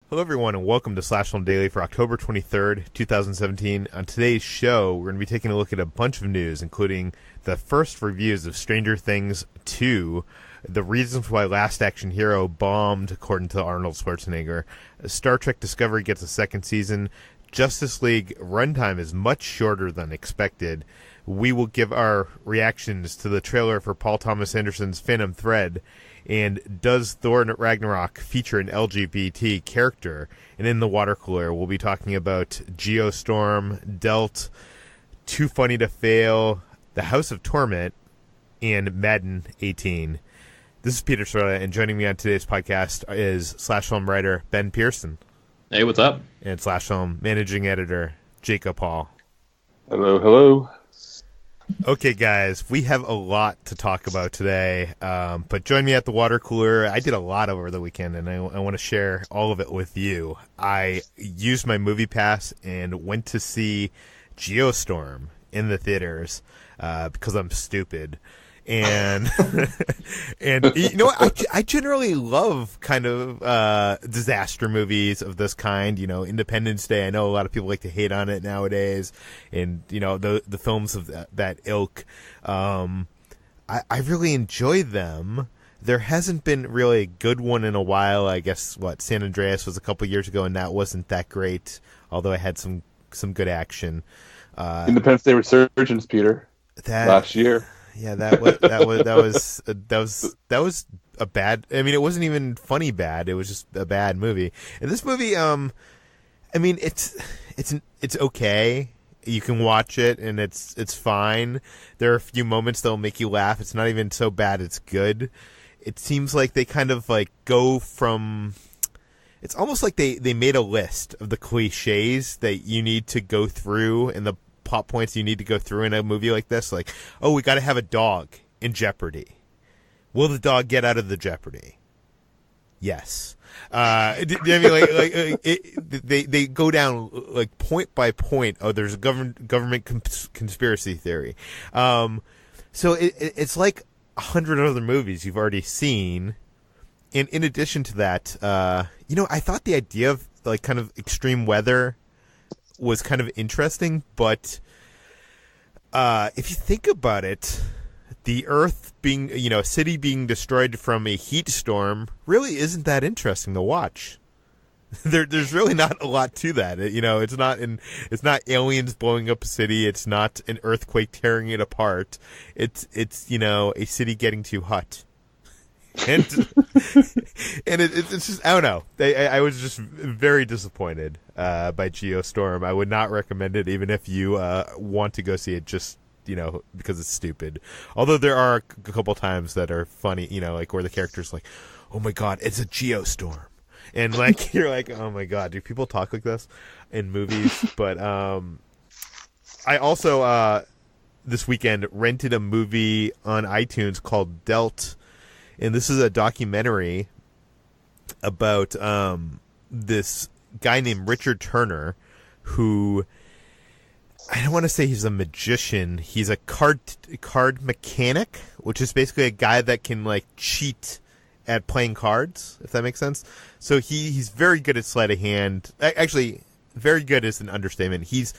Hello, everyone, and welcome to Slash Film Daily for October 23rd, 2017. On today's show, we're going to be taking a look at a bunch of news, including the first reviews of Stranger Things 2, the reasons why Last Action Hero bombed, according to Arnold Schwarzenegger, Star Trek Discovery gets a second season, Justice League runtime is much shorter than expected. We will give our reactions to the trailer for Paul Thomas Anderson's Phantom Thread, and does Thor Ragnarok feature an LGBT character? And in the water cooler, we'll be talking about Geostorm, Delt, Too Funny to Fail, the House of Torment, and Madden 18. This is Peter Sciretta, and joining me on today's podcast is Slash Film writer Ben Pearson. Hey, what's up? And Slash Film managing editor Jacob Hall. Hello, hello. Okay, guys, we have a lot to talk about today, but join me at the water cooler. I did a lot over the weekend, and I want to share all of it with you. I used my MoviePass and went to see Geostorm in the theaters because I'm stupid. And and you know what? I generally love kind of disaster movies of this kind. You know, Independence Day. I know a lot of people like to hate on it nowadays, and you know the films of that ilk. I really enjoy them. There hasn't been really a good one in a while. I guess San Andreas was a couple years ago, and that wasn't that great. Although it had some good action. Independence Day Resurgence, Peter. Last year. Yeah, that was a bad. I mean, it wasn't even funny bad. It was just a bad movie. And this movie, I mean, it's okay. You can watch it, and it's fine. There are a few moments that'll make you laugh. It's not even so bad. It's good. It seems like they kind of like go from. It's almost like they made a list of the cliches that you need to go through and the plot points you need to go through in a movie like this. Like, oh, we got to have a dog in jeopardy. Will the dog get out of the jeopardy? Yes. I mean, they go down like point by point. Oh, there's a government conspiracy theory. So it's like 100 other movies you've already seen. And in addition to that, you know, I thought the idea of like kind of extreme weather was kind of interesting, but if you think about it, the Earth being, you know, a city being destroyed from a heat storm really isn't that interesting to watch. There's really not a lot to that. You know, it's not aliens blowing up a city. It's not an earthquake tearing it apart. It's you know, a city getting too hot. And it's just, I don't know. I was just very disappointed by Geostorm. I would not recommend it, even if you want to go see it, just, you know, because it's stupid. Although there are a couple times that are funny, you know, like where the character's like, "Oh my god, it's a Geostorm," and like you're like, "Oh my god, do people talk like this in movies?" But I also this weekend rented a movie on iTunes called Delt. And this is a documentary about this guy named Richard Turner, who, I don't want to say he's a magician. He's a card mechanic, which is basically a guy that can like cheat at playing cards, if that makes sense. So he's very good at sleight of hand. Actually, very good is an understatement. He's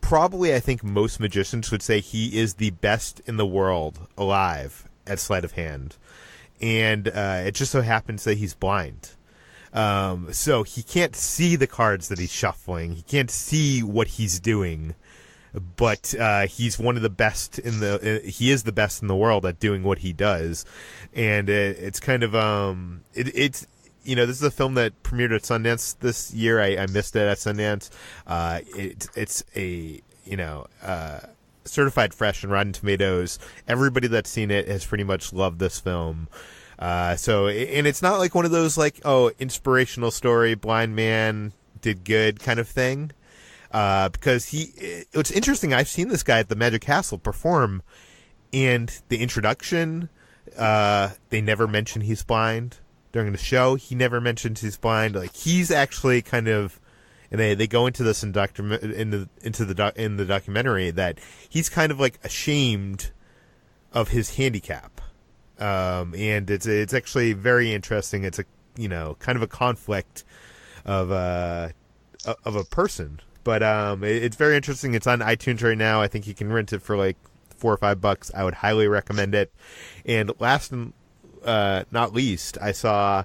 probably, I think most magicians would say he is the best in the world alive at sleight of hand. And it just so happens that he's blind. So he can't see the cards that he's shuffling. He can't see what he's doing. But he's one of the best he is the best in the world at doing what he does. And it's kind of, it's, you know, this is a film that premiered at Sundance this year. I missed it at Sundance. It's a, you know, certified fresh and Rotten Tomatoes. Everybody that's seen it has pretty much loved this film. So, and it's not like one of those like, oh, inspirational story, blind man did good kind of thing. Because it's interesting. I've seen this guy at the Magic Castle perform, and the introduction, they never mention he's blind during the show. He never mentions he's blind. Like, he's actually kind of, and they go into this in the documentary that he's kind of like ashamed of his handicap, and it's actually very interesting. It's a, you know, kind of a conflict of a person. But it's very interesting. It's on iTunes right now. I think you can rent it for like $4 or $5. I would highly recommend it. And last and not least, I saw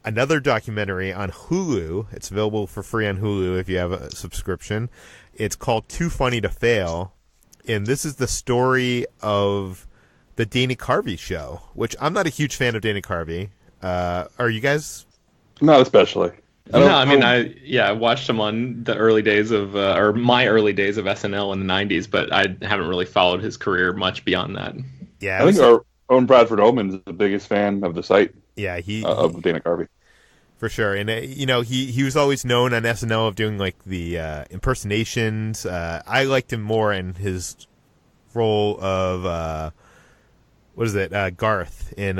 another documentary on Hulu. It's available for free on Hulu if you have a subscription. It's called Too Funny to Fail. And this is the story of the Dana Carvey show, which I'm not a huge fan of Dana Carvey. Are you guys? Not especially. I watched him on the early days of, or my early days of SNL in the 90s, but I haven't really followed his career much beyond that. Yeah, I think our own Bradford Ullman is the biggest fan of the site. Yeah, of Dana Carvey. For sure. And, he was always known on SNL of doing, like, the impersonations. I liked him more in his role of, Garth in,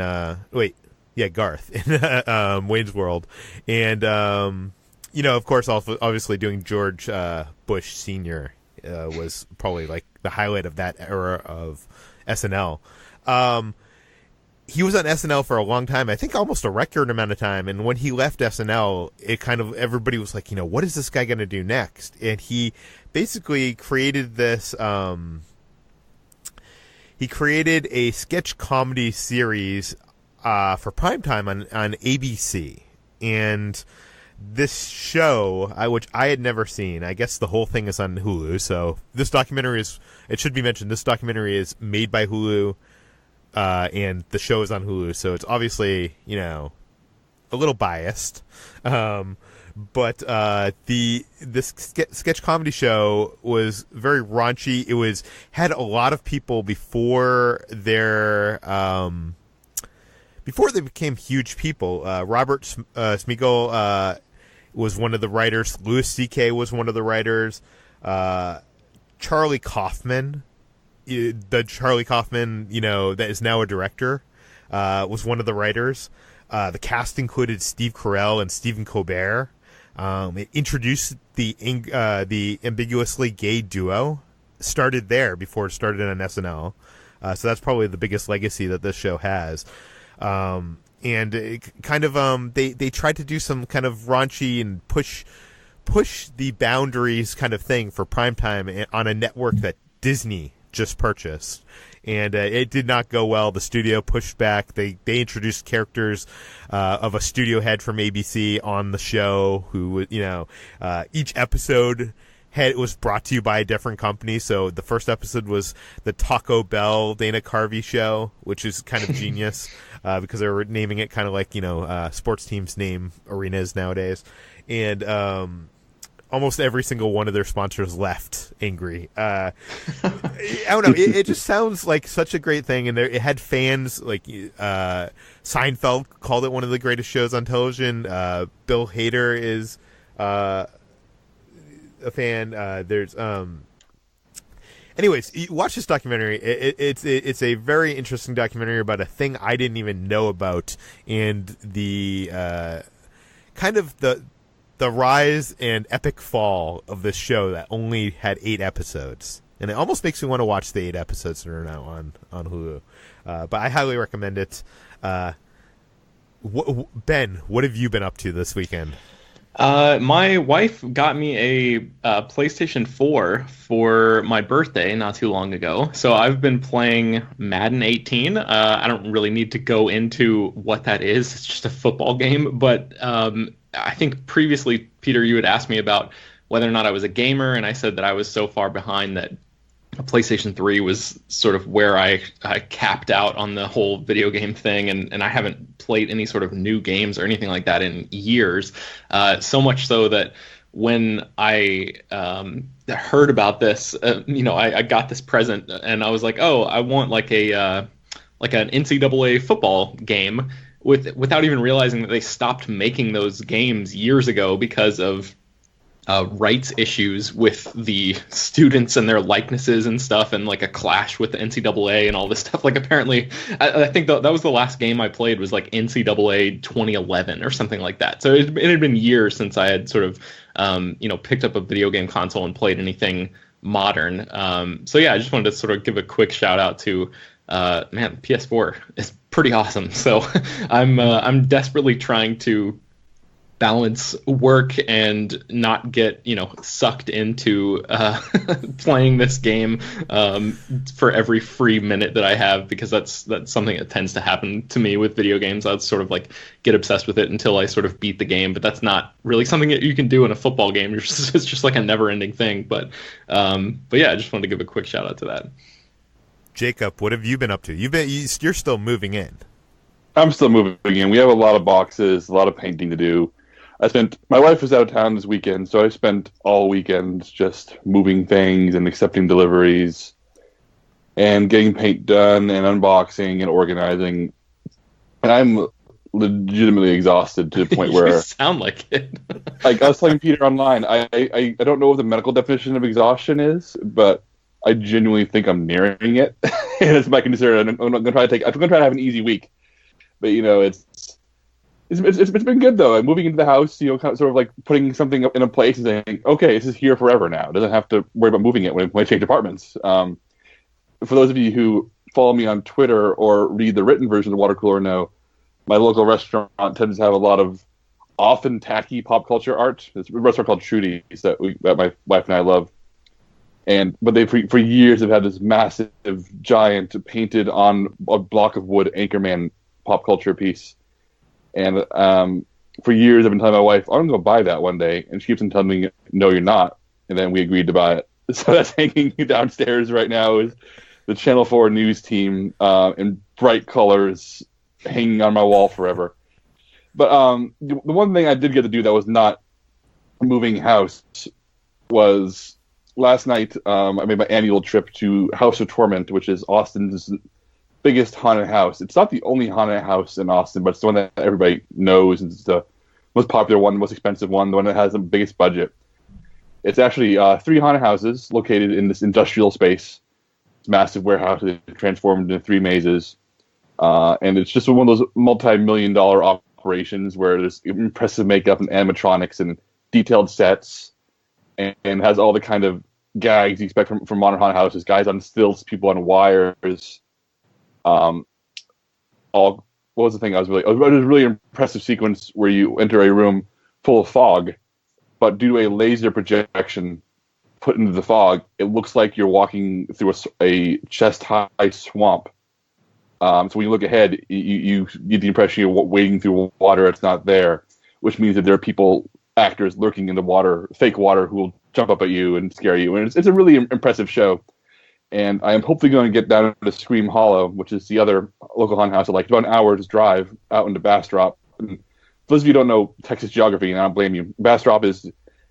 Garth in Wayne's World. And, of course, also obviously doing George Bush Sr. Was probably, like, the highlight of that era of SNL. He was on SNL for a long time, I think almost a record amount of time. And when he left SNL, it kind of, everybody was like, what is this guy going to do next? And he basically created this, he created a sketch comedy series for primetime on ABC. And this show, which I had never seen, I guess the whole thing is on Hulu. So this documentary it should be mentioned, this documentary is made by Hulu. And the show is on Hulu, so it's obviously, a little biased. But this sketch comedy show was very raunchy. It had a lot of people before they became huge people. Robert Smigel was one of the writers. Louis C.K. was one of the writers. Charlie Kaufman. The Charlie Kaufman, that is now a director, was one of the writers. The cast included Steve Carell and Stephen Colbert. It introduced the ambiguously gay duo. Started there before it started on SNL. So that's probably the biggest legacy that this show has. And it kind of they tried to do some kind of raunchy and push the boundaries kind of thing for primetime on a network that Disney just purchased, and it did not go well. The studio pushed back. They introduced characters of a studio head from ABC on the show who, each episode was brought to you by a different company. So the first episode was the Taco Bell Dana Carvey show, which is kind of genius because they were naming it kind of like, sports teams name arenas nowadays. And almost every single one of their sponsors left angry. I don't know. It just sounds like such a great thing. And it had fans like Seinfeld called it one of the greatest shows on television. Bill Hader is a fan. Anyways, watch this documentary. It's a very interesting documentary about a thing I didn't even know about, and the kind of the rise and epic fall of this show that only had 8 episodes. And it almost makes me want to watch the 8 episodes that are now on Hulu. But I highly recommend it. Ben, what have you been up to this weekend? My wife got me a PlayStation 4 for my birthday not too long ago. So I've been playing Madden 18. I don't really need to go into what that is. It's just a football game. But I think previously, Peter, you had asked me about whether or not I was a gamer, and I said that I was so far behind that PlayStation 3 was sort of where I capped out on the whole video game thing, and I haven't played any sort of new games or anything like that in years. So much so that when I heard about this, I got this present, and I was like, oh, I want like an NCAA football game, without even realizing that they stopped making those games years ago because of rights issues with the students and their likenesses and stuff, and like a clash with the NCAA and all this stuff. Like apparently, I think that was the last game I played was like NCAA 2011 or something like that. So it had been years since I had sort of, picked up a video game console and played anything modern. So yeah, I just wanted to sort of give a quick shout out to, PS4 is pretty awesome. So I'm desperately trying to balance work and not get sucked into playing this game for every free minute that I have, because that's something that tends to happen to me with video games. I'd sort of like get obsessed with it until I sort of beat the game, but that's not really something that you can do in a football game. It's just like a never-ending thing. But yeah, I just wanted to give a quick shout out to that. Jacob, what have you been up to? You're still moving in. I'm still moving in. We have a lot of boxes, a lot of painting to do. My wife was out of town this weekend, so I spent all weekend just moving things and accepting deliveries and getting paint done and unboxing and organizing. And I'm legitimately exhausted to the point where you sound like it. Like I was telling Peter online, I don't know what the medical definition of exhaustion is, but I genuinely think I'm nearing it. And it's my concern. I'm gonna try to have an easy week, but it's been good though. I'm moving into the house, kind of sort of like putting something up in a place and saying, okay, this is here forever now. It doesn't have to worry about moving it when I change apartments. For those of you who follow me on Twitter or read the written version of the water cooler know, my local restaurant tends to have a lot of often tacky pop culture art. It's a restaurant called Trudy's that my wife and I love. But they for years have had this massive, giant, painted on a block of wood Anchorman pop culture piece. And for years I've been telling my wife, I'm going to go buy that one day. And she keeps on telling me, no, you're not. And then we agreed to buy it. So that's hanging downstairs right now is the Channel 4 news team in bright colors hanging on my wall forever. But the one thing I did get to do that was not moving house was last night I made my annual trip to House of Torment, which is Austin's biggest haunted house. It's not the only haunted house in Austin, but it's the one that everybody knows. It's the most popular one, the most expensive one, the one that has the biggest budget. It's actually 3 haunted houses located in this industrial space. It's massive warehouses transformed into 3 mazes. And it's just one of those multi-million-dollar operations where there's impressive makeup and animatronics and detailed sets, and has all the kind of gags you expect from modern haunted houses. Guys on stilts, people on wires. What was the thing it was a really impressive sequence where you enter a room full of fog, but due to a laser projection put into the fog, it looks like you're walking through a chest-high swamp. So when you look ahead, you get the impression you're wading through water that's not there, which means that there are actors lurking in the water, fake water, who will jump up at you and scare you. And it's a really impressive show. And I am hopefully going to get down to Scream Hollow, which is the other local haunted house. Like about an hour's drive out into Bastrop. And for those of you who don't know Texas geography, and I don't blame you, Bastrop is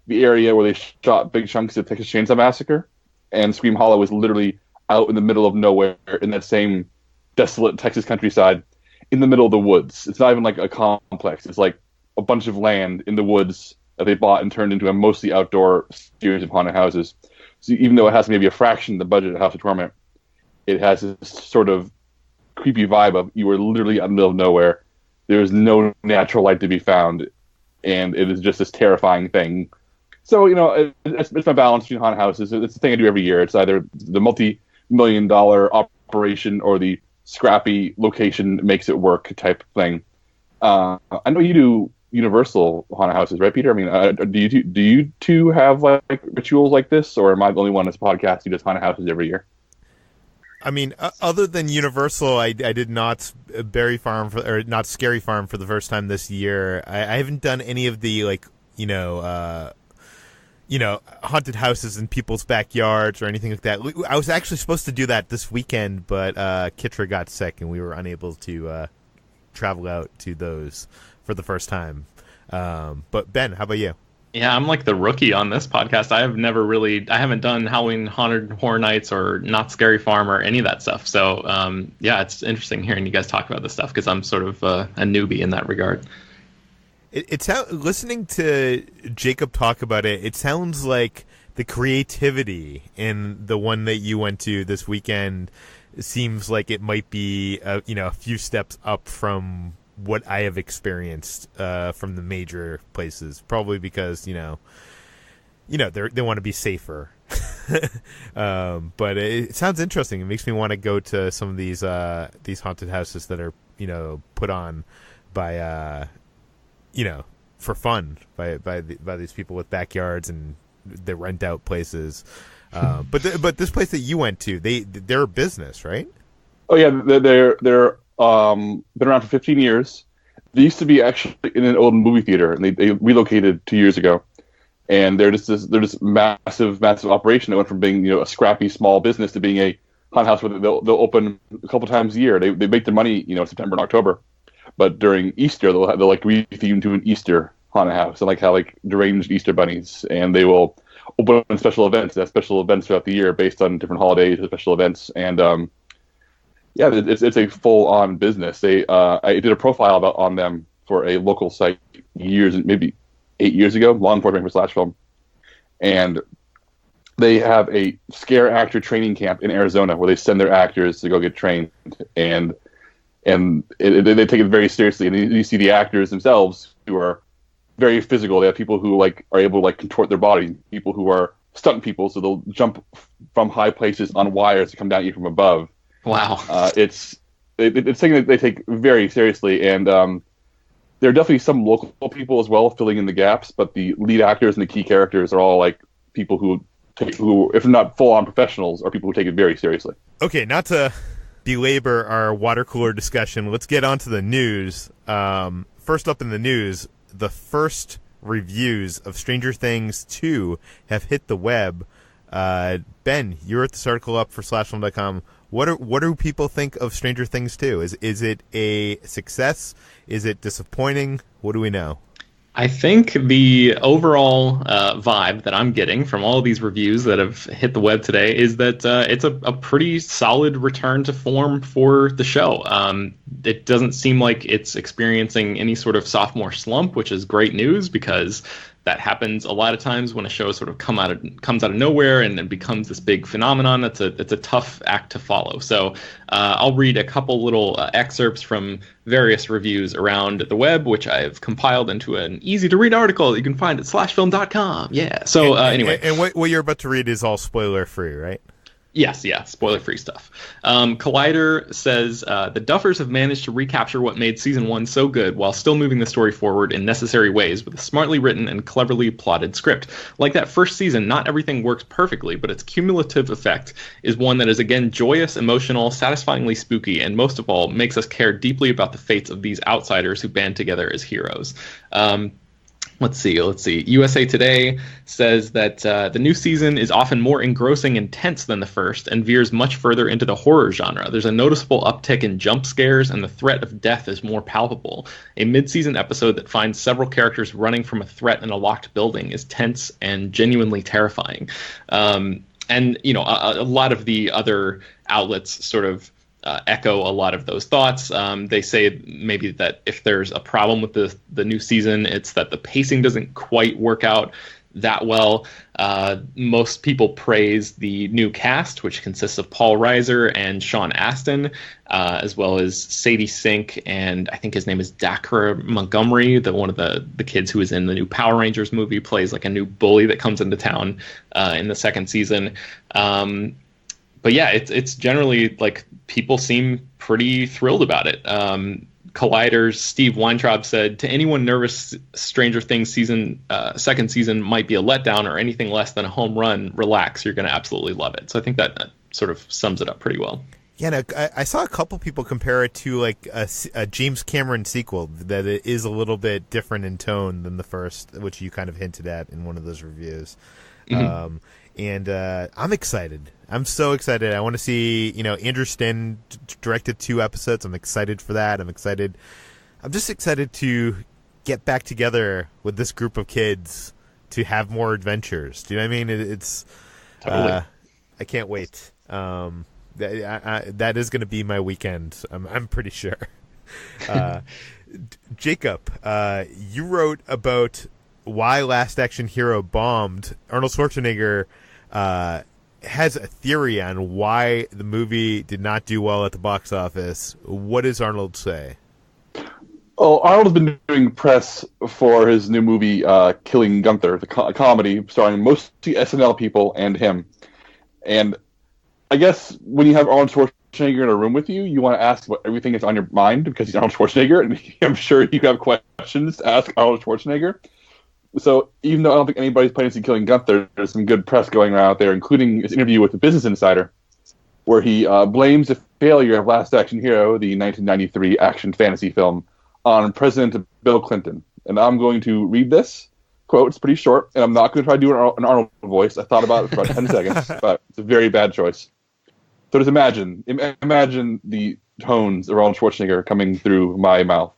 the area where they shot big chunks of Texas Chainsaw Massacre. And Scream Hollow is literally out in the middle of nowhere in that same desolate Texas countryside in the middle of the woods. It's not even like a complex. It's like a bunch of land in the woods that they bought and turned into a mostly outdoor series of haunted houses. So even though it has maybe a fraction of the budget of House of Torment, it has this sort of creepy vibe of you are literally out in the middle of nowhere. There is no natural light to be found, and it is just this terrifying thing. So, it's my balance between haunted houses. It's the thing I do every year. It's either the multi-million-dollar operation or the scrappy location makes it work type thing. I know you do Universal haunted houses, right, Peter? I mean, do you two have like rituals like this, or am I the only one on this podcast who does haunted houses every year? I mean, other than Universal, I did not not Scary Farm for the first time this year. I haven't done any of the haunted houses in people's backyards or anything like that. I was actually supposed to do that this weekend, but Kitra got sick and we were unable to travel out to those for the first time. But Ben, how about you? Yeah, I'm like the rookie on this podcast. I haven't done Halloween Haunted Horror Nights or Not Scary Farm or any of that stuff. So, yeah, it's interesting hearing you guys talk about this stuff because I'm sort of a newbie in that regard. It's listening to Jacob talk about it. It sounds like the creativity in the one that you went to this weekend seems like it might be a few steps up from what I have experienced from the major places. Probably because they want to be safer. But it sounds interesting. It makes me want to go to some of these haunted houses that are put on by for fun by these people with backyards and they rent out places. But this place that you went to, they're a business, right? Oh yeah, they're been around for 15 years. They used to be actually in an old movie theater, and they relocated 2 years ago. And they're just massive operation that went from being a scrappy small business to being a haunted house where they'll open a couple times a year. They make their money September and October, but during Easter they'll like retheme to an Easter haunted house, and like have like deranged Easter bunnies, and they will open on special events. They have special events throughout the year based on different holidays, special events, and yeah, it's a full on business. I did a profile on them for a local site maybe 8 years ago, long before for Slash Film, and they have a scare actor training camp in Arizona where they send their actors to go get trained, and they take it very seriously. And you see the actors themselves who are very physical. They have people who like are able to like contort their body, people who are stunt people, so they'll jump from high places on wires to come down at you from above. Wow. It's something that they take very seriously, and there are definitely some local people as well filling in the gaps, but the lead actors and the key characters are all like people who, if not full-on professionals, are people who take it very seriously. Okay, not to belabor our water cooler discussion, let's get on to the news. First up in the news, the first reviews of Stranger Things 2 have hit the web. Ben, you wrote this article up for slashfilm.com. What do people think of Stranger Things 2? Is it a success? Is it disappointing? What do we know? I think the overall vibe that I'm getting from all of these reviews that have hit the web today is that it's a pretty solid return to form for the show. It doesn't seem like it's experiencing any sort of sophomore slump, which is great news because that happens a lot of times when a show sort of comes out of nowhere and then becomes this big phenomenon. It's a tough act to follow. So I'll read a couple little excerpts from various reviews around the web, which I've compiled into an easy-to-read article that you can find at slashfilm.com. Yeah. So anyway. And what you're about to read is all spoiler-free, right? Yes, yeah, spoiler-free stuff. Collider says, the Duffers have managed to recapture what made Season 1 so good while still moving the story forward in necessary ways with a smartly written and cleverly plotted script. Like that first season, not everything works perfectly, but its cumulative effect is one that is again joyous, emotional, satisfyingly spooky, and most of all, makes us care deeply about the fates of these outsiders who band together as heroes. Let's see. USA Today says that the new season is often more engrossing and tense than the first and veers much further into the horror genre. There's a noticeable uptick in jump scares and the threat of death is more palpable. A mid-season episode that finds several characters running from a threat in a locked building is tense and genuinely terrifying. And, a lot of the other outlets sort of echo a lot of those thoughts. They say maybe that if there's a problem with the new season, it's that the pacing doesn't quite work out that well. Most people praise the new cast, which consists of Paul Reiser and Sean Astin, as well as Sadie Sink, and I think his name is Dacre Montgomery, one of the kids who is in the new Power Rangers movie, plays like a new bully that comes into town in the second season. But yeah, it's generally like people seem pretty thrilled about it. Collider's Steve Weintraub said, to anyone nervous, Stranger Things second season might be a letdown or anything less than a home run, relax, you're going to absolutely love it. So I think that sort of sums it up pretty well. Yeah, no, I saw a couple people compare it to like a James Cameron sequel, that it is a little bit different in tone than the first, which you kind of hinted at in one of those reviews. Mm-hmm. And I'm excited. I'm so excited. I want to see, Andrew Sten directed 2 episodes. I'm excited for that. I'm just excited to get back together with this group of kids to have more adventures. Do you know what I mean? It's totally. I can't wait. That is going to be my weekend. I'm pretty sure. Jacob, you wrote about why Last Action Hero bombed. Arnold Schwarzenegger has a theory on why the movie did not do well at the box office. What does Arnold say? Oh, Arnold's been doing press for his new movie, Killing Gunther, the comedy starring mostly SNL people and him. And I guess when you have Arnold Schwarzenegger in a room with you, you want to ask what everything is on your mind because he's Arnold Schwarzenegger, and I'm sure you have questions questions to ask Arnold Schwarzenegger. So even though I don't think anybody's planning to killing Gunther, there's some good press going around out there, including his interview with the Business Insider, where he blames the failure of Last Action Hero, the 1993 action fantasy film, on President Bill Clinton. And I'm going to read this quote. It's pretty short, and I'm not going to try to do an Arnold voice. I thought about it for about 10 seconds, but it's a very bad choice. So just imagine the tones of Arnold Schwarzenegger coming through my mouth.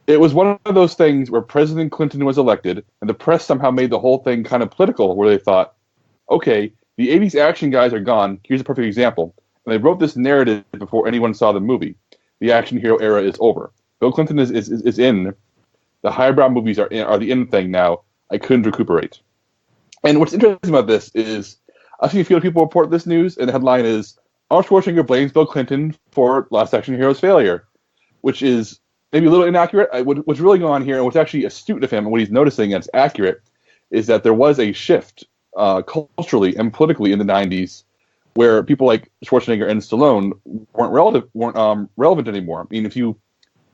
It was one of those things where President Clinton was elected, and the press somehow made the whole thing kind of political, where they thought, okay, the 80s action guys are gone. Here's a perfect example. And they wrote this narrative before anyone saw the movie. The action hero era is over. Bill Clinton is in. The highbrow movies are the in thing now. I couldn't recuperate. And what's interesting about this is I've seen a few people report this news, and the headline is, Arnold Schwarzenegger blames Bill Clinton for Last Action Hero's failure, which is maybe a little inaccurate. What's really going on here, and what's actually astute of him, and what he's noticing that's accurate, is that there was a shift culturally and politically in the 90s where people like Schwarzenegger and Stallone weren't relevant anymore. I mean, if you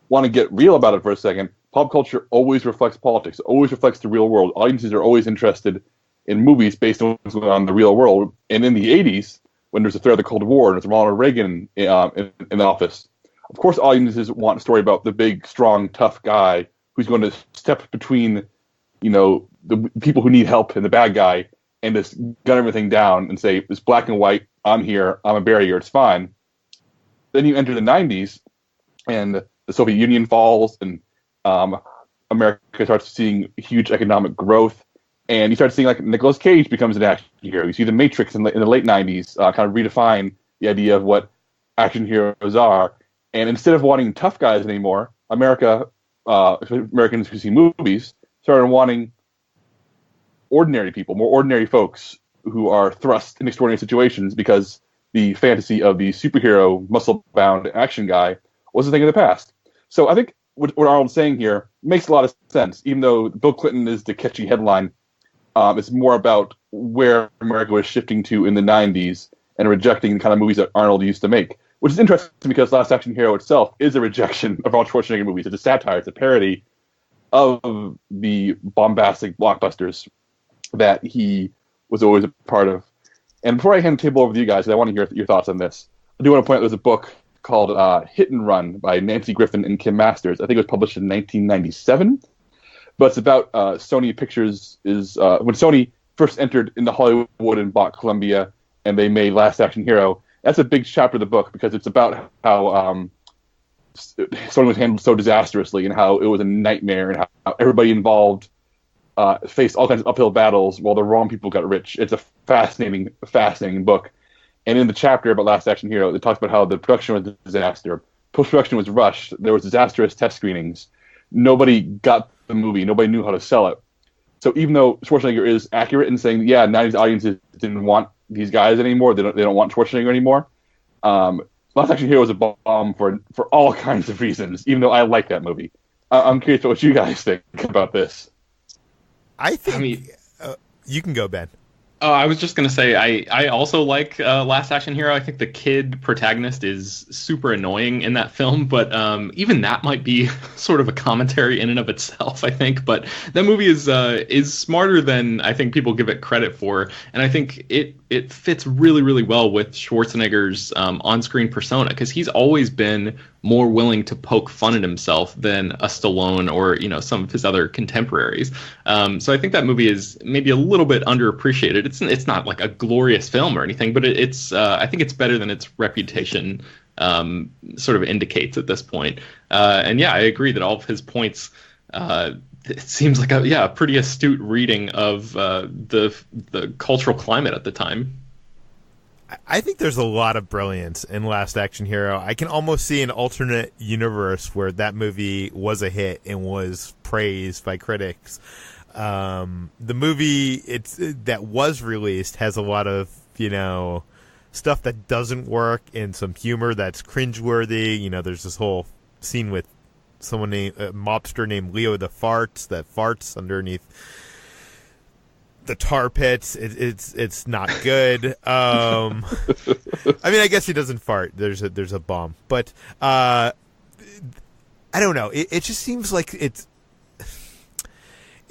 want to get real about it for a second, pop culture always reflects politics, always reflects the real world. Audiences are always interested in movies based on what's going on in the real world. And in the 80s, when there's a threat of the Cold War and there's Ronald Reagan in the office, of course audiences want a story about the big, strong, tough guy who's going to step between, the people who need help and the bad guy and just gun everything down and say, it's black and white, I'm here, I'm a barrier, it's fine. Then you enter the 90s, and the Soviet Union falls, and America starts seeing huge economic growth, and you start seeing like Nicolas Cage becomes an action hero. You see The Matrix in the late 90s kind of redefine the idea of what action heroes are, and instead of wanting tough guys anymore, Americans who see movies started wanting ordinary people, more ordinary folks who are thrust in extraordinary situations because the fantasy of the superhero, muscle-bound action guy was a thing of the past. So I think what Arnold's saying here makes a lot of sense, even though Bill Clinton is the catchy headline. It's more about where America was shifting to in the 90s and rejecting the kind of movies that Arnold used to make, which is interesting because Last Action Hero itself is a rejection of Arnold Schwarzenegger movies. It's a satire, it's a parody of the bombastic blockbusters that he was always a part of. And before I hand the table over to you guys, I want to hear your thoughts on this. I do want to point out there's a book called Hit and Run by Nancy Griffin and Kim Masters. I think it was published in 1997. But it's about Sony Pictures when Sony first entered into Hollywood and bought Columbia, and they made Last Action Hero. That's a big chapter of the book because it's about how Sony was handled so disastrously and how it was a nightmare and how everybody involved faced all kinds of uphill battles while the wrong people got rich. It's a fascinating book. And in the chapter about Last Action Hero, it talks about how the production was a disaster. Post-production was rushed. There was disastrous test screenings. Nobody got the movie. Nobody knew how to sell it. So even though Schwarzenegger is accurate in saying, 90s audiences didn't want these guys anymore, they don't want Schwarzenegger anymore, Last Action Hero was a bomb for all kinds of reasons, even though I like that movie. I'm curious what you guys think about this. I think you can go, Ben. Oh, I was just going to say, I also like Last Action Hero. I think the kid protagonist is super annoying in that film, but even that might be sort of a commentary in and of itself, I think. But that movie is smarter than I think people give it credit for, and I think it fits really, really well with Schwarzenegger's on-screen persona, because he's always been more willing to poke fun at himself than a Stallone or some of his other contemporaries. So I think that movie is maybe a little bit underappreciated. It's not like a glorious film or anything, but it's I think it's better than its reputation sort of indicates at this point. And yeah, I agree that all of his points. It seems like a pretty astute reading of the cultural climate at the time. I think there's a lot of brilliance in Last Action Hero. I can almost see an alternate universe where that movie was a hit and was praised by critics. The movie that was released has a lot of stuff that doesn't work and some humor that's cringeworthy. There's this whole scene with someone named a mobster named Leo the Farts that farts underneath the tar pits. It's not good. I mean, I guess he doesn't fart. There's a bomb, but I don't know. It just seems like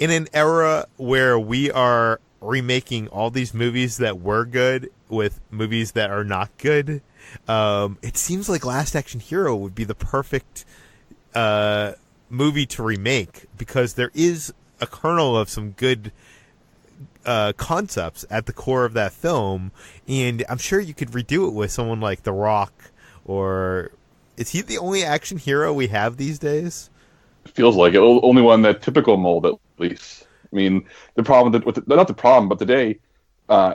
in an era where we are remaking all these movies that were good with movies that are not good, it seems like Last Action Hero would be the perfect movie to remake, because there is a kernel of some good concepts at the core of that film, and I'm sure you could redo it with someone like The Rock, or is he the only action hero we have these days? It feels like it. Only one that typical mold, at least. I mean, the problem not the problem, but today,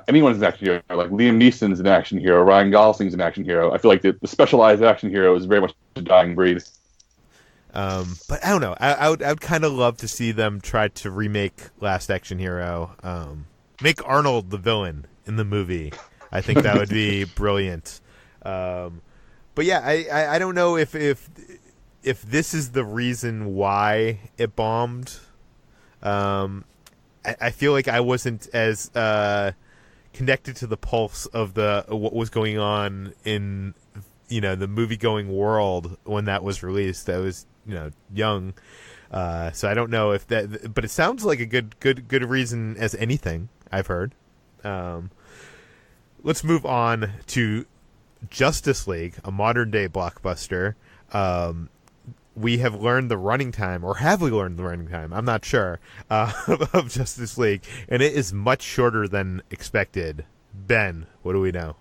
anyone's an action hero. Like Liam Neeson's an action hero, Ryan Gosling's an action hero. I feel like the specialized action hero is very much a dying breed. But I don't know. I would kind of love to see them try to remake Last Action Hero. Make Arnold the villain in the movie. I think that would be brilliant. But yeah, I don't know if this is the reason why it bombed. I feel like I wasn't as connected to the pulse of what was going on in the movie going world when that was released. I was young, so I don't know if that, but it sounds like a good reason as anything I've heard. Let's move on to Justice League, a modern day blockbuster. We have learned the running time, or have we learned the running time? I'm not sure, of Justice League, and it is much shorter than expected. Ben, what do we know?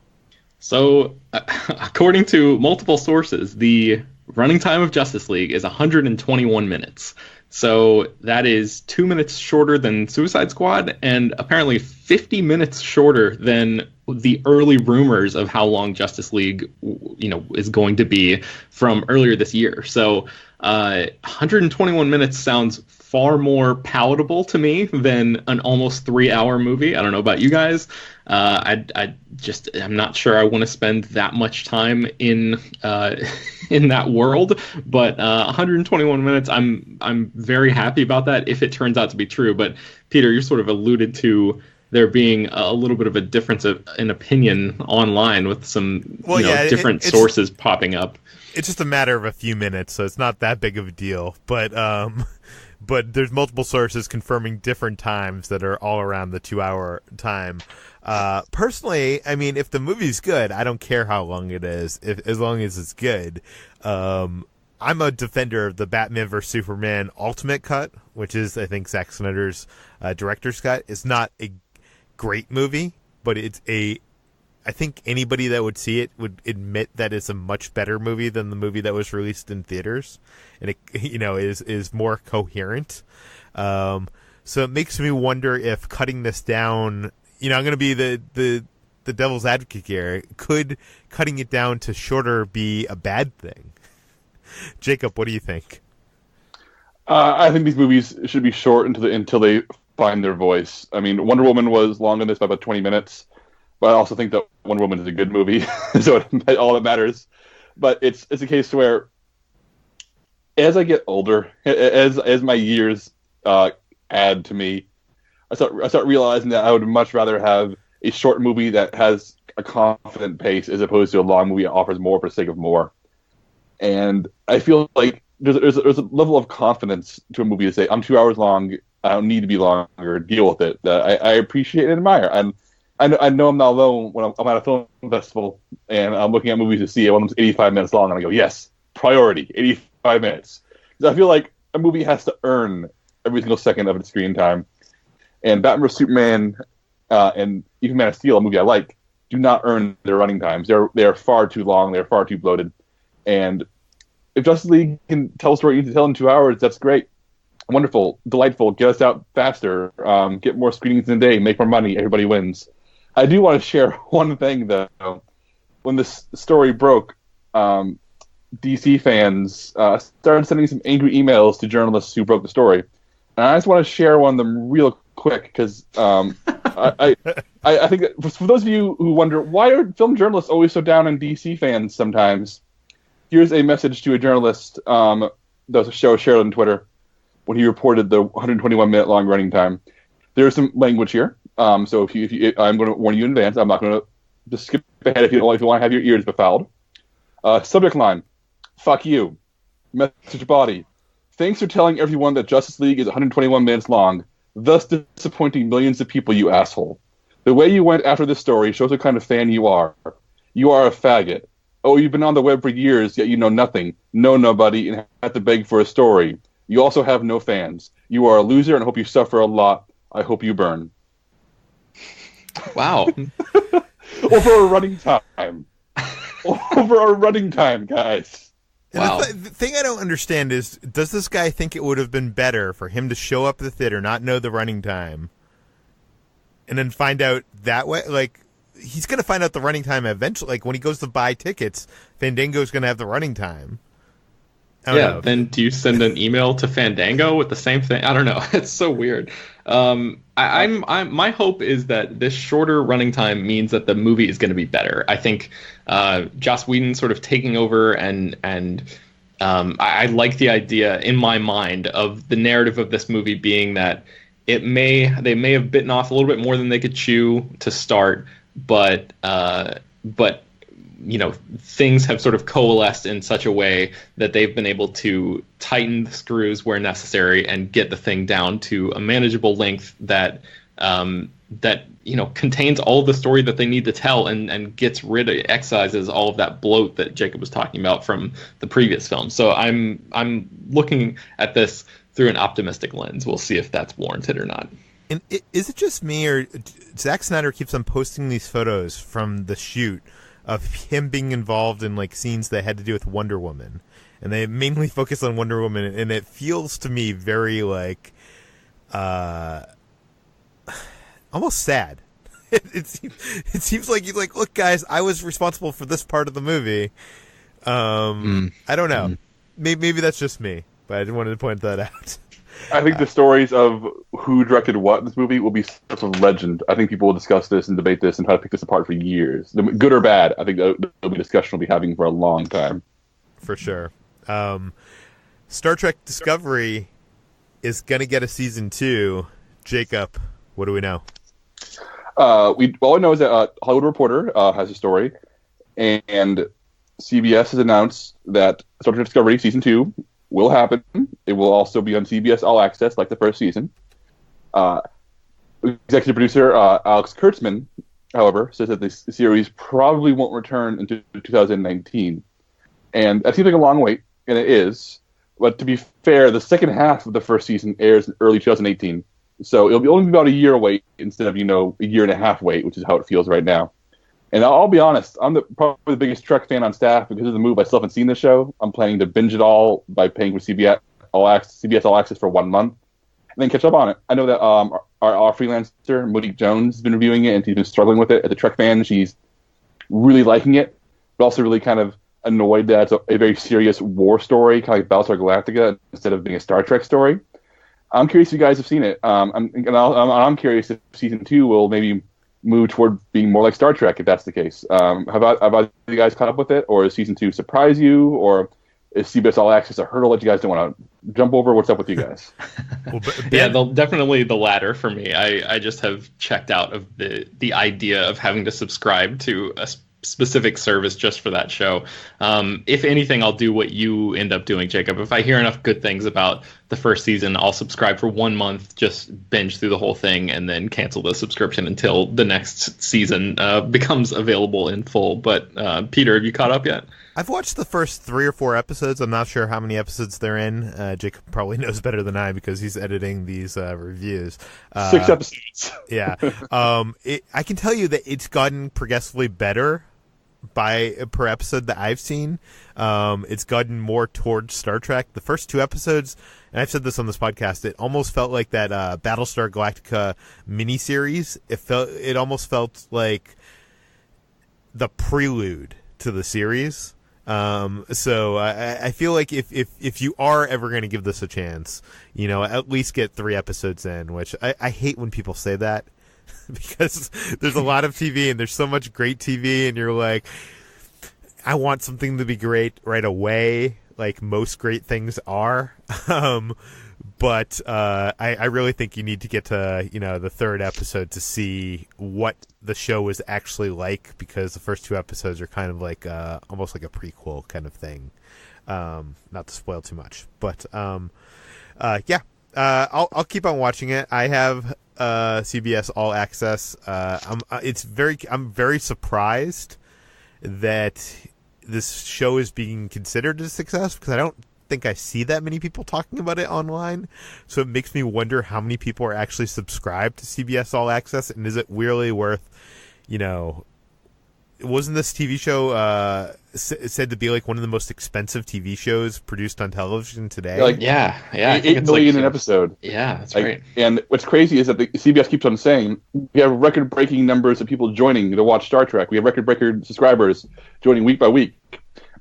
So, according to multiple sources, the running time of Justice League is 121 minutes. So that is 2 minutes shorter than Suicide Squad, and apparently 50 minutes shorter than the early rumors of how long Justice League, is going to be from earlier this year. So 121 minutes sounds far more palatable to me than an almost 3-hour movie. I don't know about you guys. I'm not sure I want to spend that much time in that world, but 121 minutes, I'm very happy about that if it turns out to be true. But Peter, you sort of alluded to there being a little bit of a difference in opinion online with some different sources popping up. It's just a matter of a few minutes, so it's not that big of a deal. But there's multiple sources confirming different times that are all around the 2-hour time. Personally, I mean, if the movie's good, I don't care how long it is, as long as it's good. I'm a defender of the Batman vs Superman Ultimate Cut, which is, I think, Zack Snyder's director's cut. It's not a great movie, but I think anybody that would see it would admit that it's a much better movie than the movie that was released in theaters, and it is more coherent. So it makes me wonder if cutting this down, I'm going to be the devil's advocate here. Could cutting it down to shorter be a bad thing? Jacob, what do you think? I think these movies should be short until they find their voice. I mean, Wonder Woman was longer than this by about 20 minutes. But I also think that Wonder Woman is a good movie, so all that matters. But it's a case where, as I get older, as my years add to me, I start realizing that I would much rather have a short movie that has a confident pace as opposed to a long movie that offers more for the sake of more. And I feel like there's a level of confidence to a movie to say, I'm 2 hours long, I don't need to be longer, deal with it, that I appreciate and admire. And I know I'm not alone when I'm at a film festival and I'm looking at movies to see it when it's 85 minutes long, and I go, yes, priority, 85 minutes. Because I feel like a movie has to earn every single second of its screen time. And Batman vs Superman and even Man of Steel, a movie I like, do not earn their running times. They are far too long. They're far too bloated. And if Justice League can tell a story you need to tell in 2 hours, that's great. Wonderful, delightful, get us out faster, get more screenings in a day, make more money, everybody wins. I do want to share one thing, though. When this story broke, DC fans started sending some angry emails to journalists who broke the story. And I just want to share one of them real quick, because I think that for those of you who wonder, why are film journalists always so down on DC fans sometimes? Here's a message to a journalist that was shared on Twitter when he reported the 121-minute long running time. There's some language here. So if you, I'm going to warn you in advance. I'm not going to just skip ahead if you want to have your ears befouled. Subject line: fuck you. Message body: thanks for telling everyone that Justice League is 121 minutes long. thus disappointing millions of people, you asshole. The way you went after this story shows what kind of fan you are. You are a faggot. Oh, you've been on the web for years, yet you know nothing, know nobody, and have to beg for a story. You also have no fans. You are a loser and hope you suffer a lot. I hope you burn. Wow. Over a running time. Over a running time, guys. Wow. The thing I don't understand is, does this guy think it would have been better for him to show up at the theater, not know the running time, and then find out that way? Like, he's going to find out the running time eventually. Like, when he goes to buy tickets, Fandango's going to have the running time. Then do you send an email to Fandango with the same thing? I don't know. It's so weird. My hope is that this shorter running time means that the movie is going to be better. I think Joss Whedon sort of taking over and I like the idea in my mind of the narrative of this movie being that they may have bitten off a little bit more than they could chew to start, but you know, things have sort of coalesced in such a way that they've been able to tighten the screws where necessary and get the thing down to a manageable length that you know, contains all the story that they need to tell and excises all of that bloat that Jacob was talking about from the previous film. So I'm looking at this through an optimistic lens. We'll see if that's warranted or not. And is it just me, or Zack Snyder keeps on posting these photos from the shoot of him being involved in like scenes that had to do with Wonder Woman, and they mainly focus on Wonder Woman, and it feels to me very like almost sad. It seems like he's like, look guys, I was responsible for this part of the movie. I don't know. Maybe that's just me, but I didn't want to point that out. I think the stories of who directed what in this movie will be such a legend. I think people will discuss this and debate this and try to pick this apart for years. Good or bad, I think there'll be a discussion we'll be having for a long time. For sure. Star Trek Discovery is going to get a season 2. Jacob, what do we know? All we know is that Hollywood Reporter has a story, and CBS has announced that Star Trek Discovery season 2 will happen. It will also be on CBS All Access, like the first season. Executive producer Alex Kurtzman, however, says that the series probably won't return until 2019. And that seems like a long wait, and it is. But to be fair, the second half of the first season airs in early 2018. So it'll only be about a year wait instead of, a year and a half wait, which is how it feels right now. And I'll be honest, I'm probably the biggest Trek fan on staff because of the move. I still haven't seen the show. I'm planning to binge it all by paying for CBS All Access for 1 month, and then catch up on it. I know that our freelancer, Monique Jones, has been reviewing it, and she's been struggling with it. As a Trek fan, she's really liking it, but also really kind of annoyed that it's a very serious war story, kind of like Battlestar Galactica, instead of being a Star Trek story. I'm curious if you guys have seen it. I'm curious if season 2 will maybe move toward being more like Star Trek, if that's the case. Have you guys caught up with it, or does season 2 surprise you, or is CBS All Access a hurdle that you guys don't want to jump over? What's up with you guys? Yeah, definitely the latter for me. I just have checked out of the idea of having to subscribe to a specific service just for that show. If anything, I'll do what you end up doing, Jacob. If I hear enough good things about the first season, I'll subscribe for 1 month, just binge through the whole thing, and then cancel the subscription until the next season becomes available in full. But Peter, have you caught up yet? I've watched the first 3 or 4 episodes. I'm not sure how many episodes they're in. Jacob probably knows better than I because he's editing these reviews. 6 episodes. Yeah. I can tell you that it's gotten progressively better per episode that I've seen. It's gotten more towards Star Trek. The first 2 episodes, and I've said this on this podcast, it almost felt like that Battlestar Galactica miniseries. It almost felt like the prelude to the series. So I feel like if you are ever going to give this a chance, at least get 3 episodes in, which I hate when people say that because there's a lot of TV and there's so much great TV and you're like, I want something to be great right away, like most great things are. But I really think you need to get to, the 3rd episode to see what the show was actually like, because the first 2 episodes are kind of like almost like a prequel kind of thing. Not to spoil too much, but yeah. I'll keep on watching it. I have CBS All Access. I'm very surprised that this show is being considered a success because I don't think I see that many people talking about it online. So it makes me wonder how many people are actually subscribed to CBS All Access, and is it really worth, wasn't this TV show said to be like one of the most expensive TV shows produced on television today? Yeah. $8 million an episode. Yeah, that's right. And what's crazy is that the CBS keeps on saying we have record-breaking numbers of people joining to watch Star Trek. We have record-breaking subscribers joining week by week.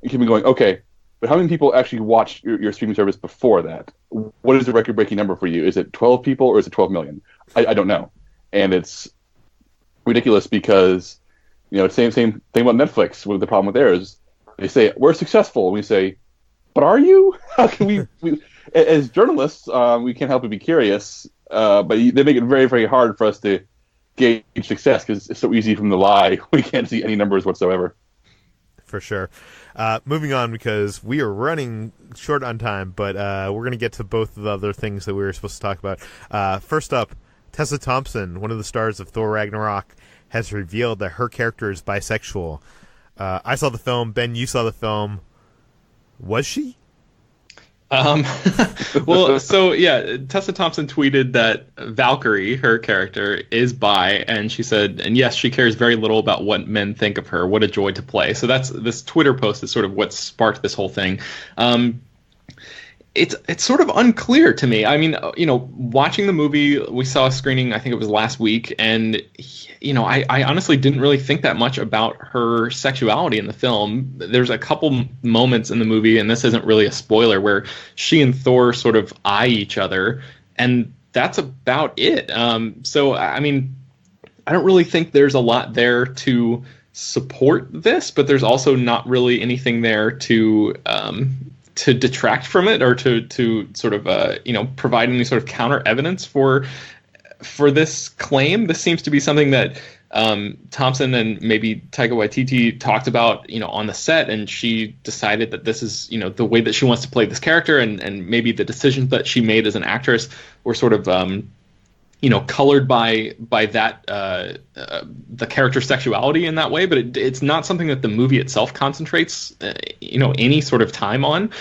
You keep going, okay, but how many people actually watched your streaming service before that? What is the record-breaking number for you? Is it 12 people or is it 12 million? I don't know. And it's ridiculous because, same thing about Netflix. What the problem with theirs? They say, we're successful. And we say, but are you? How can we as journalists, we can't help but be curious. But they make it very, very hard for us to gauge success because it's so easy from the lie. We can't see any numbers whatsoever. For sure. Moving on because we are running short on time, but we're going to get to both of the other things that we were supposed to talk about. First up, Tessa Thompson, one of the stars of Thor Ragnarok, has revealed that her character is bisexual. I saw the film. Ben, you saw the film. Was she? Well, so yeah, Tessa Thompson tweeted that Valkyrie, her character, is bi, and she said, and yes, she cares very little about what men think of her. What a joy to play. So this Twitter post is sort of what sparked this whole thing. It's sort of unclear to me. I mean, watching the movie, we saw a screening, I think it was last week, and I honestly didn't really think that much about her sexuality in the film. There's a couple moments in the movie, and this isn't really a spoiler, where she and Thor sort of eye each other, and that's about it. So, I mean, I don't really think there's a lot there to support this, but there's also not really anything there to detract from it or to sort of provide any sort of counter evidence for this claim. This seems to be something that Thompson and maybe Taika Waititi talked about, on the set, and she decided that this is, the way that she wants to play this character, and maybe the decisions that she made as an actress were sort of colored by that the character's sexuality in that way, but it's not something that the movie itself concentrates any sort of time on.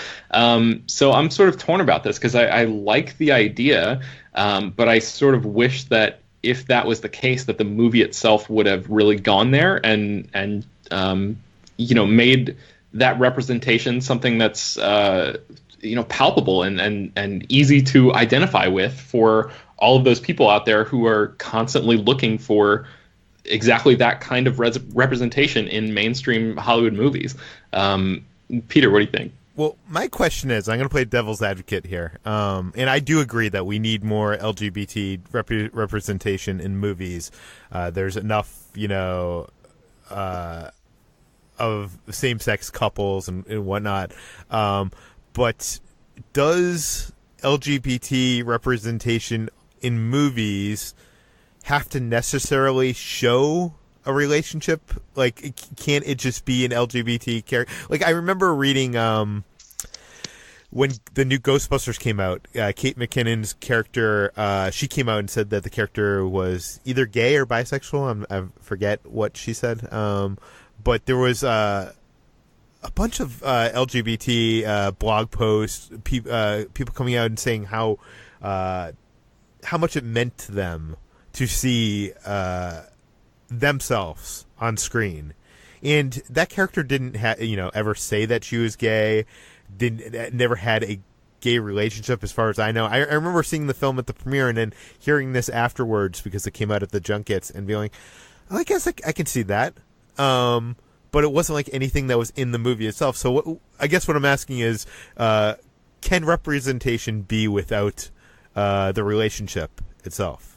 So I'm sort of torn about this because I like the idea, but I sort of wish that if that was the case, that the movie itself would have really gone there and made that representation something that's palpable and easy to identify with for all of those people out there who are constantly looking for exactly that kind of representation in mainstream Hollywood movies. Peter, what do you think? Well, my question is, I'm going to play devil's advocate here, and I do agree that we need more LGBT representation in movies. There's enough, of same-sex couples and whatnot. But does LGBT representation in movies have to necessarily show a relationship? Like, can't it just be an LGBT character? Like, I remember reading when the new Ghostbusters came out, Kate McKinnon's character, she came out and said that the character was either gay or bisexual. I forget what she said. But there was a bunch of LGBT blog posts, people coming out and saying how much it meant to them to see themselves on screen, and that character didn't ever say that she was gay, never had a gay relationship as far as I know. I remember seeing the film at the premiere and then hearing this afterwards because it came out at the junkets and being like, I guess I can see that. But it wasn't like anything that was in the movie itself. So I guess what I'm asking is, can representation be without the relationship itself?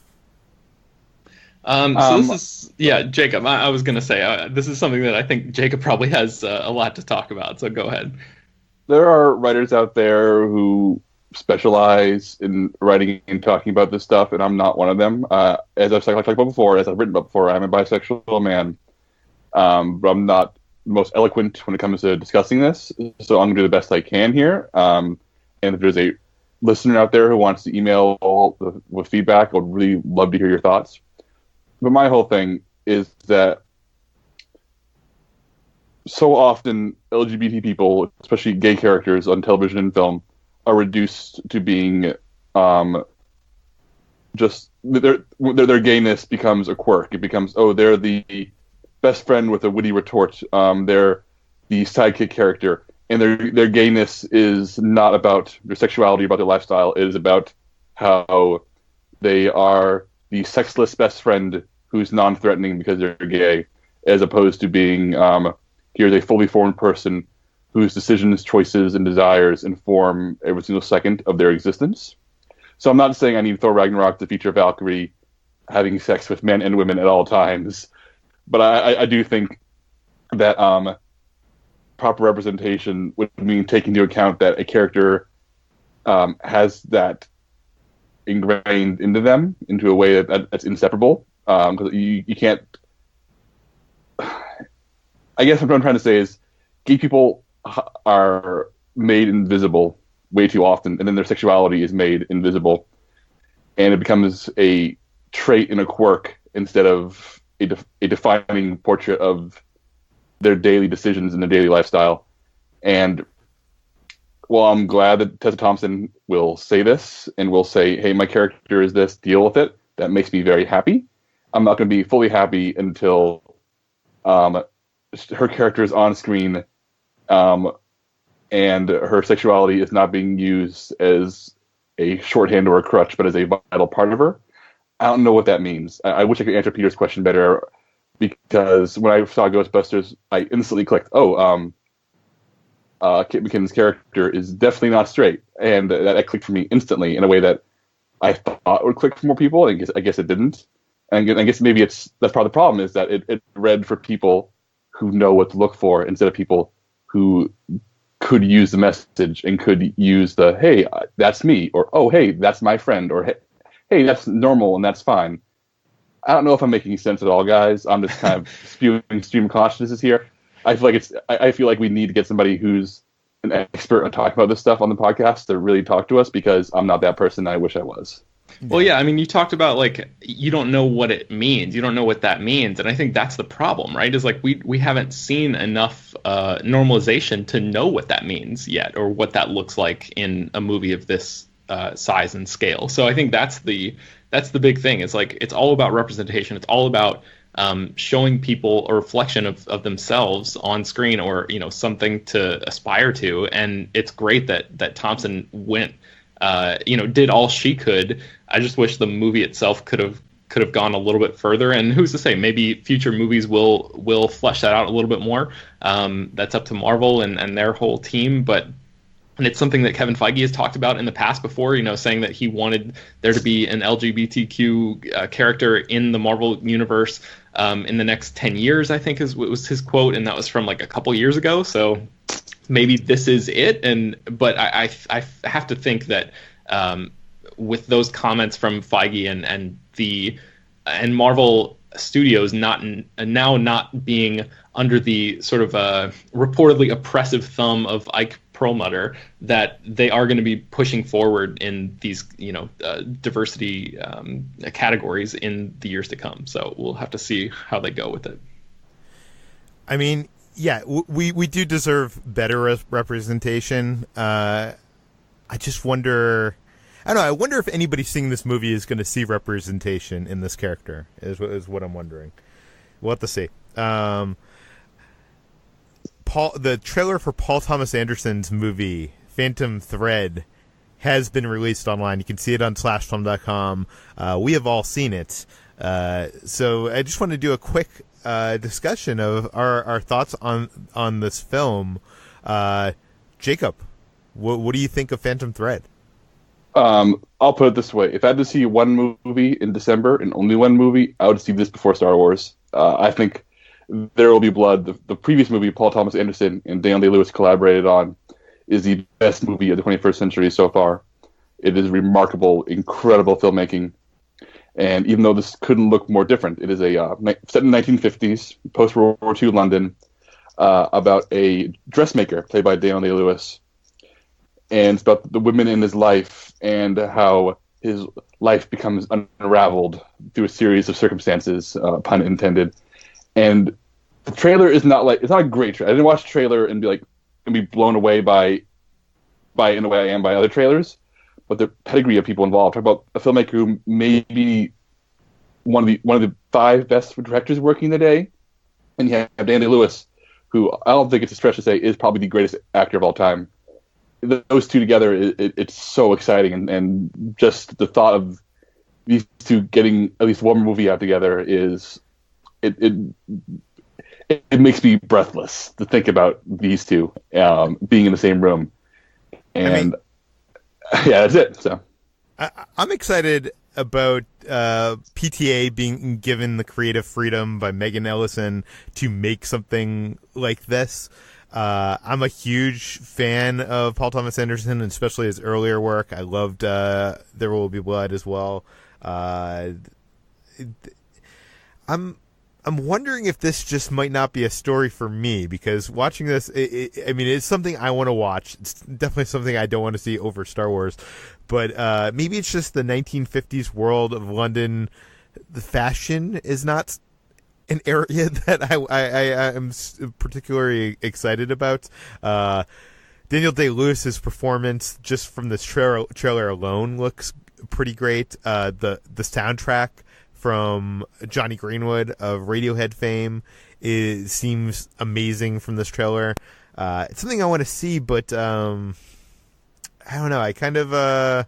So this is, Jacob, I was going to say, this is something that I think Jacob probably has a lot to talk about. So go ahead. There are writers out there who specialize in writing and talking about this stuff, and I'm not one of them. As I've talked about before, as I've written about before, I'm a bisexual man. But I'm not the most eloquent when it comes to discussing this, so I'm going to do the best I can here. And if there's a listener out there who wants to email with feedback, I would really love to hear your thoughts. But my whole thing is that so often LGBT people, especially gay characters on television and film, are reduced to being just their gayness becomes a quirk. It becomes, oh, they're the best friend with a witty retort. They're the sidekick character, and their gayness is not about their sexuality, about their lifestyle. It is about how they are the sexless best friend who's non-threatening because they're gay, as opposed to being here's a fully formed person whose decisions, choices, and desires inform every single second of their existence. So I'm not saying I need Thor Ragnarok to feature Valkyrie having sex with men and women at all times, but I do think that proper representation would mean taking into account that a character has that ingrained into them into a way that's inseparable. Because you can't. I guess what I'm trying to say is, gay people are made invisible way too often, and then their sexuality is made invisible, and it becomes a trait and a quirk instead of a defining portrait of their daily decisions and their daily lifestyle. And while I'm glad that Tessa Thompson will say this and will say, "Hey, my character is this, deal with it," that makes me very happy. I'm not going to be fully happy until her character is on screen and her sexuality is not being used as a shorthand or a crutch, but as a vital part of her. I don't know what that means. I wish I could answer Peter's question better, because when I saw Ghostbusters, I instantly clicked, Kate McKinnon's character is definitely not straight. And that clicked for me instantly in a way that I thought would click for more people. I guess it didn't. And I guess maybe that's part of the problem, is that it read for people who know what to look for instead of people who could use the message and could use the, hey, that's me, or, oh, hey, that's my friend, or, hey, that's normal and that's fine. I don't know if I'm making sense at all, guys. I'm just kind of spewing stream of consciousness here. I feel like we need to get somebody who's an expert on talking about this stuff on the podcast to really talk to us, because I'm not that person. I wish I was. Well, yeah, I mean, you talked about, like, you don't know what it means. You don't know what that means. And I think that's the problem, right? Is, like, we haven't seen enough normalization to know what that means yet, or what that looks like in a movie of this size and scale. So I think that's the big thing. It's like, it's all about representation. It's all about showing people a reflection of themselves on screen, or, you know, something to aspire to. And it's great that Thompson went, did all she could. I just wish the movie itself could have gone a little bit further. And who's to say, maybe future movies will flesh that out a little bit more. That's up to Marvel and their whole team. And it's something that Kevin Feige has talked about in the past before, you know, saying that he wanted there to be an LGBTQ character in the Marvel universe in the next 10 years, I think was his quote. And that was from like a couple years ago. So maybe this is it. But I have to think that with those comments from Feige and Marvel Studios not being under the sort of reportedly oppressive thumb of Ike Perlmutter, that they are going to be pushing forward in these, diversity categories in the years to come. So we'll have to see how they go with it. I mean, yeah, we do deserve better representation. I just wonder. I don't know. I wonder if anybody seeing this movie is going to see representation in this character. Is what I'm wondering. We'll have to see. The trailer for Paul Thomas Anderson's movie Phantom Thread has been released online. You can see it on slashfilm.com. We have all seen it. So I just want to do a quick discussion of our thoughts on this film. Jacob, what do you think of Phantom Thread? I'll put it this way. If I had to see one movie in December, and only one movie, I would see this before Star Wars. I think There Will Be Blood, the previous movie Paul Thomas Anderson and Daniel Day-Lewis collaborated on, is the best movie of the 21st century so far. It is remarkable, incredible filmmaking. And even though this couldn't look more different, it is set in the 1950s, post-World War II London, about a dressmaker played by Daniel Day-Lewis. And it's about the women in his life and how his life becomes unraveled through a series of circumstances, pun intended. And the trailer is not like, it's not a great trailer. I didn't watch the trailer and be blown away by in the way I am by other trailers, but the pedigree of people involved. Talk about a filmmaker who may be one of the 5 best directors working today, and you have Daniel Day-Lewis, who I don't think it's a stretch to say is probably the greatest actor of all time. Those two together, it's so exciting, and just the thought of these two getting at least one movie out together is it makes me breathless to think about these two being in the same room. And yeah, that's it. So I'm excited about PTA being given the creative freedom by Megan Ellison to make something like this. I'm a huge fan of Paul Thomas Anderson, and especially his earlier work. I loved There Will Be Blood as well. I'm wondering if this just might not be a story for me, because watching this, it's something I want to watch. It's definitely something I don't want to see over Star Wars, but maybe it's just the 1950s world of London. The fashion is not an area that I am particularly excited about. Daniel Day-Lewis's performance, just from this trailer alone, looks pretty great. The soundtrack from Johnny Greenwood of Radiohead fame seems amazing from this trailer. It's something I want to see, but I don't know. I kind of I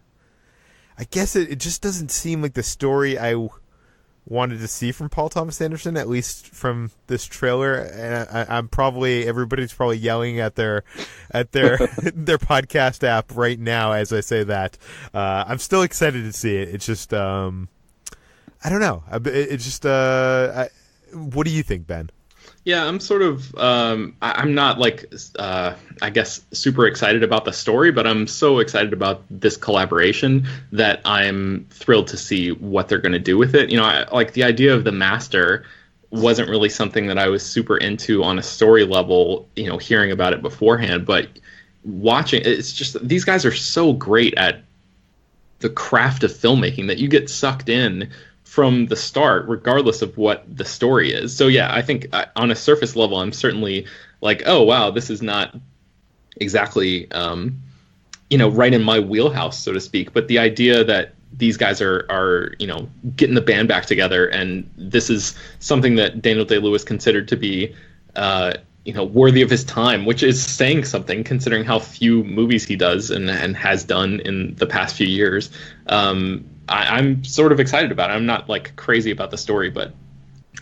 guess it just doesn't seem like the story I wanted to see from Paul Thomas Anderson, at least from this trailer. And everybody's probably yelling at their their podcast app right now as I say that. I'm still excited to see it. It's just I don't know. It's just what do you think, Ben? Yeah, I'm sort of I'm not like I guess super excited about the story, but I'm so excited about this collaboration that I'm thrilled to see what they're going to do with it. You know, like the idea of the Master wasn't really something that I was super into on a story level, you know, hearing about it beforehand, but watching, it's just, these guys are so great at the craft of filmmaking that you get sucked in from the start, regardless of what the story is. So yeah, I think on a surface level, I'm certainly like, oh wow, this is not exactly, right in my wheelhouse, so to speak. But the idea that these guys are getting the band back together, and this is something that Daniel Day-Lewis considered to be, worthy of his time, which is saying something considering how few movies he does and has done in the past few years. I'm sort of excited about it. I'm not like crazy about the story, but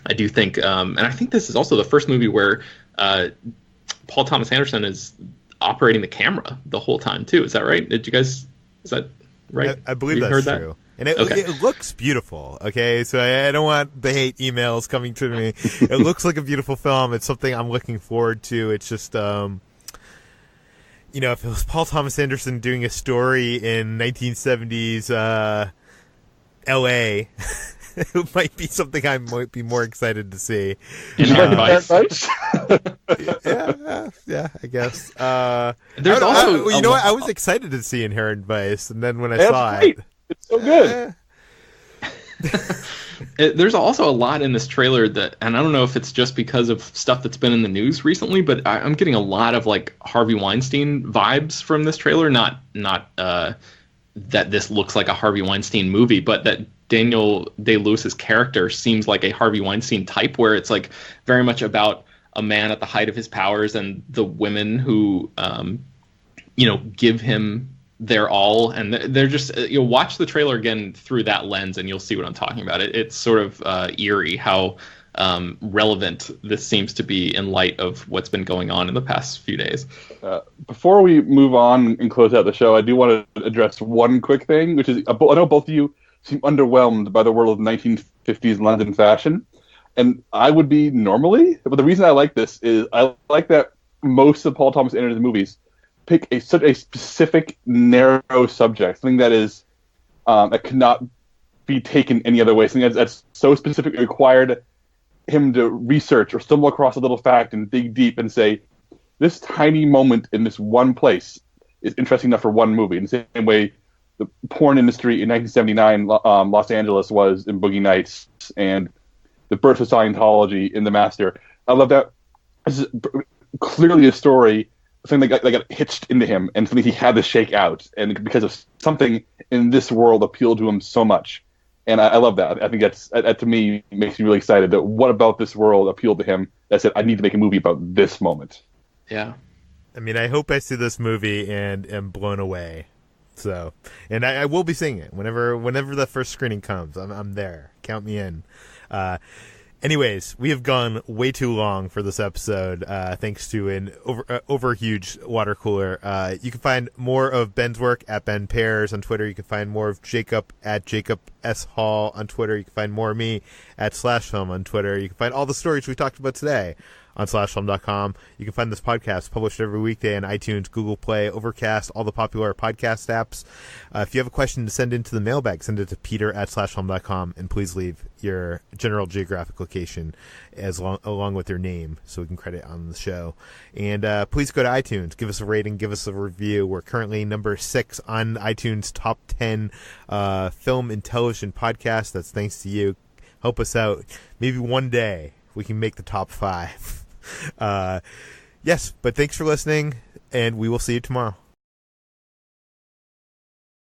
I do think, and I think this is also the first movie where Paul Thomas Anderson is operating the camera the whole time too. Is that right? Is that right? I believe that's true. And it looks beautiful. Okay, so I don't want the hate emails coming to me. It looks like a beautiful film. It's something I'm looking forward to. It's just, if it was Paul Thomas Anderson doing a story in 1970s L.A., it might be something I might be more excited to see. Inherent Vice. Yeah, I guess. There's also, what? I was excited to see Inherent Vice, and then when I saw it, it's so good. There's also a lot in this trailer that, and I don't know if it's just because of stuff that's been in the news recently, but I'm getting a lot of like Harvey Weinstein vibes from this trailer. Not that this looks like a Harvey Weinstein movie, but that Daniel Day-Lewis's character seems like a Harvey Weinstein type, where it's like very much about a man at the height of his powers and the women who, give him their all. And they're just, you'll watch the trailer again through that lens and you'll see what I'm talking about. It's sort of eerie how relevant this seems to be in light of what's been going on in the past few days. Before we move on and close out the show, I do want to address one quick thing, which is, I know both of you seem underwhelmed by the world of 1950s London fashion, and I would be normally, but the reason I like this is I like that most of Paul Thomas Anderson's movies pick such a specific, narrow subject, something that is that cannot be taken any other way, something that's so specific it required him to research or stumble across a little fact and dig deep and say, this tiny moment in this one place is interesting enough for one movie. In the same way, the porn industry in 1979 Los Angeles was in Boogie Nights, and the birth of Scientology in The Master. I love that. This is clearly a story, something that got hitched into him, and something he had to shake out, and because of something in this world appealed to him so much. And I love that. I think that to me makes me really excited. That what about this world appealed to him that said, I need to make a movie about this moment. Yeah. I mean, I hope I see this movie and am blown away. So, and I will be seeing it whenever the first screening comes. I'm there. Count me in. Anyways, we have gone way too long for this episode, thanks to an over huge water cooler. You can find more of Ben's work at Ben Pears on Twitter. You can find more of Jacob at Jacob S. Hall on Twitter. You can find more of me at /film on Twitter. You can find all the stories we talked about today on /film.com. You can find this podcast published every weekday on iTunes, Google Play, Overcast, all the popular podcast apps. If you have a question to send into the mailbag, send it to peter at /film.com, and please leave your general geographic location along with your name so we can credit on the show. And please go to iTunes, give us a rating, give us a review. We're currently number 6 on iTunes top 10 film and television podcast. That's thanks to you. Help us out. Maybe one day we can make the top 5. Yes, but thanks for listening, and we will see you tomorrow.